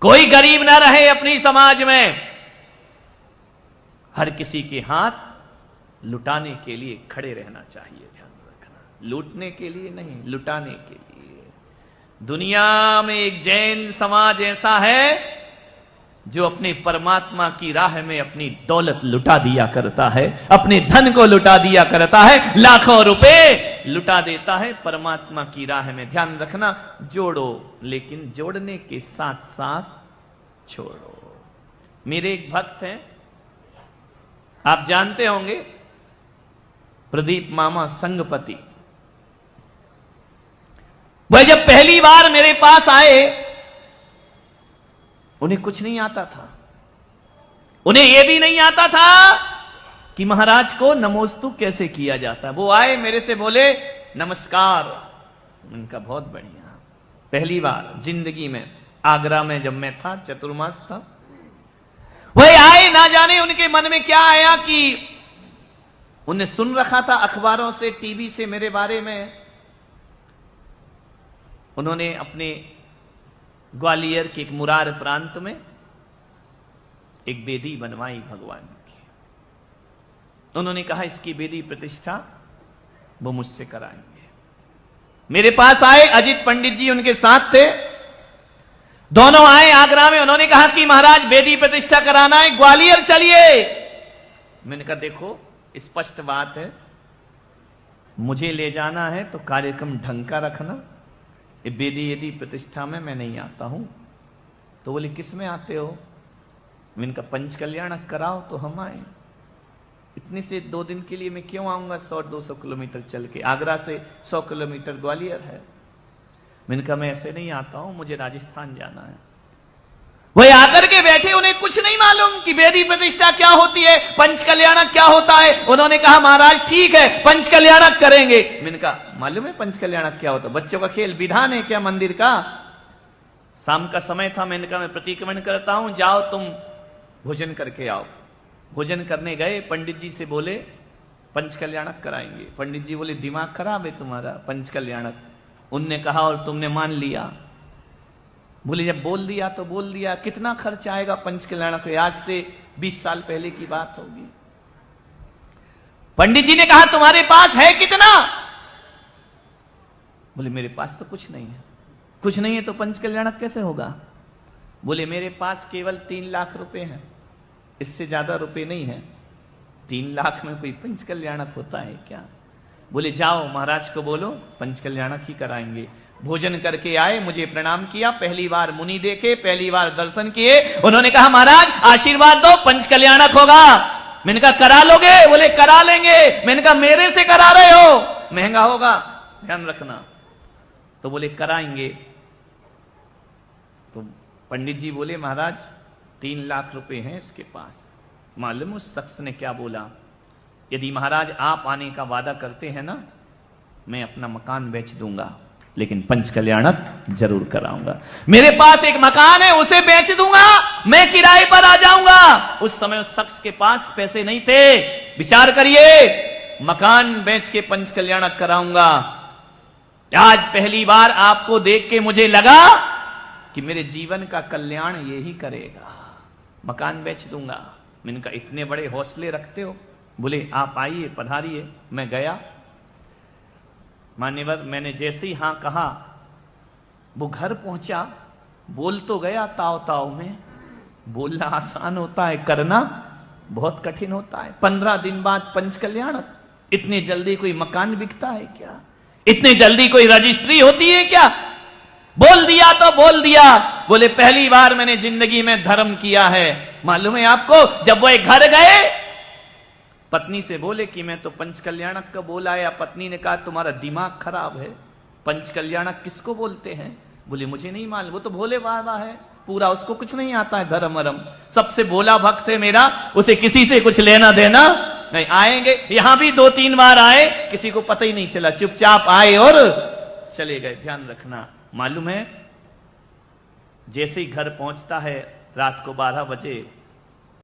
कोई गरीब ना रहे अपनी समाज में। हर किसी के हाथ लुटाने के लिए खड़े रहना चाहिए। ध्यान रखना, लूटने के लिए नहीं, लुटाने के लिए। दुनिया में एक जैन समाज ऐसा है जो अपने परमात्मा की राह में अपनी दौलत लुटा दिया करता है, अपने धन को लुटा दिया करता है, लाखों रुपए लुटा देता है परमात्मा की राह में। ध्यान रखना, जोड़ो लेकिन जोड़ने के साथ साथ छोड़ो। मेरे एक भक्त हैं, आप जानते होंगे, प्रदीप मामा संगपति। वह जब पहली बार मेरे पास आए, उन्हें कुछ नहीं आता था। उन्हें यह भी नहीं आता था कि महाराज को नमोस्तु कैसे किया जाता। वो आए मेरे से बोले नमस्कार। उनका बहुत बढ़िया। पहली बार जिंदगी में आगरा में जब मैं था, चतुर्मास था, वह आए, ना जाने उनके मन में क्या आया कि उन्हें सुन रखा था अखबारों से, टीवी से मेरे बारे में। उन्होंने अपने ग्वालियर के एक मुरार प्रांत में एक वेदी बनवाई भगवान की। उन्होंने कहा इसकी वेदी प्रतिष्ठा वो मुझसे कराएंगे। मेरे पास आए, अजित पंडित जी उनके साथ थे, दोनों आए आगरा में। उन्होंने कहा कि महाराज वेदी प्रतिष्ठा कराना है, ग्वालियर चलिए। मैंने कहा देखो स्पष्ट बात है, मुझे ले जाना है तो कार्यक्रम ढंग का रखना। वेदी यदि प्रतिष्ठा में मैं नहीं आता हूं। तो बोले किस में आते हो? मैंने कहा पंच कल्याणक कराओ तो हम आए। इतने से 2 दिन के लिए मैं क्यों आऊंगा 100-200 किलोमीटर चल के? आगरा से 100 किलोमीटर ग्वालियर है। मैंने कहा मैं ऐसे नहीं आता हूं, मुझे राजस्थान जाना है। वही आकर के बैठे, उन्हें कुछ नहीं मालूम कि वेदी प्रतिष्ठा क्या होती है, पंच कल्याणक क्या होता है। उन्होंने कहा महाराज ठीक है पंच कल्याणक करेंगे। मैंने कहा मालूम है पंच कल्याणक क्या होता है? बच्चों का खेल, विधान है क्या मंदिर का? शाम का समय था। मैंने कहा मैं प्रतिक्रमण करता हूं, जाओ तुम भोजन करके आओ। भोजन करने गए, पंडित जी से बोले पंच कल्याणक कराएंगे। पंडित जी बोले दिमाग खराब है तुम्हारा, पंच कल्याणक। उनने कहा और तुमने मान लिया? बोले जब बोल दिया तो बोल दिया। कितना खर्च आएगा पंच कल्याणक? आज से 20 साल पहले की बात होगी। पंडित जी ने कहा तुम्हारे पास है कितना? बोले मेरे पास तो कुछ नहीं है। कुछ नहीं है तो पंच कल्याणक कैसे होगा? बोले मेरे पास केवल 3 लाख रुपए हैं, इससे ज्यादा रुपए नहीं है। 3 लाख में कोई पंच कल्याणक होता है क्या? बोले जाओ महाराज को बोलो पंच कल्याणक ही कराएंगे। भोजन करके आए, मुझे प्रणाम किया। पहली बार मुनि देखे, पहली बार दर्शन किए। उन्होंने कहा महाराज आशीर्वाद दो, पंच कल्याणक होगा। मैंने कहा करा लोगे? बोले करा लेंगे। मैंने कहा मेरे से करा रहे हो, महंगा होगा, ध्यान रखना। तो बोले कराएंगे। तो पंडित जी बोले महाराज 3 लाख रुपए हैं इसके पास। मालूम उस शख्स ने क्या बोला? यदि महाराज आप आने का वादा करते हैं ना, मैं अपना मकान बेच दूंगा, लेकिन पंच कल्याणक जरूर कराऊंगा। मेरे पास एक मकान है, उसे बेच दूंगा, मैं किराए पर आ जाऊंगा। उस समय उस शख्स के पास पैसे नहीं थे। विचार करिए, मकान बेच के पंच कल्याणक कराऊंगा। आज पहली बार आपको देख के मुझे लगा कि मेरे जीवन का कल्याण यही करेगा, मकान बेच दूंगा। मैंने कहा इतने बड़े हौसले रखते हो? बोले आप आइए पधारिए। मैं गया, मान्यवर मैंने जैसे ही हां कहा, वो घर पहुंचा। बोल तो गया ताव ताव में, बोलना आसान होता है, करना बहुत कठिन होता है। 15 दिन बाद पंच कल्याणक। इतने जल्दी कोई मकान बिकता है क्या? इतने जल्दी कोई रजिस्ट्री होती है क्या? बोल दिया तो बोल दिया। बोले पहली बार मैंने जिंदगी में धर्म किया है। मालूम है आपको, जब वो एक घर गए, पत्नी से बोले कि मैं तो पंच कल्याणक का बोला, या पत्नी ने कहा तुम्हारा दिमाग खराब है, पंच कल्याणक किसको बोलते हैं? बोले मुझे नहीं मालूम, वो तो भोले बाबा है पूरा, उसको कुछ नहीं आता है धर्म वरम, सबसे भोला भक्त है मेरा, उसे किसी से कुछ लेना देना नहीं। आएंगे, यहां भी 2-3 बार आए, किसी को पता ही नहीं चला, चुपचाप आए और चले गए। ध्यान रखना, मालूम है जैसे ही घर पहुंचता है रात को 12 बजे,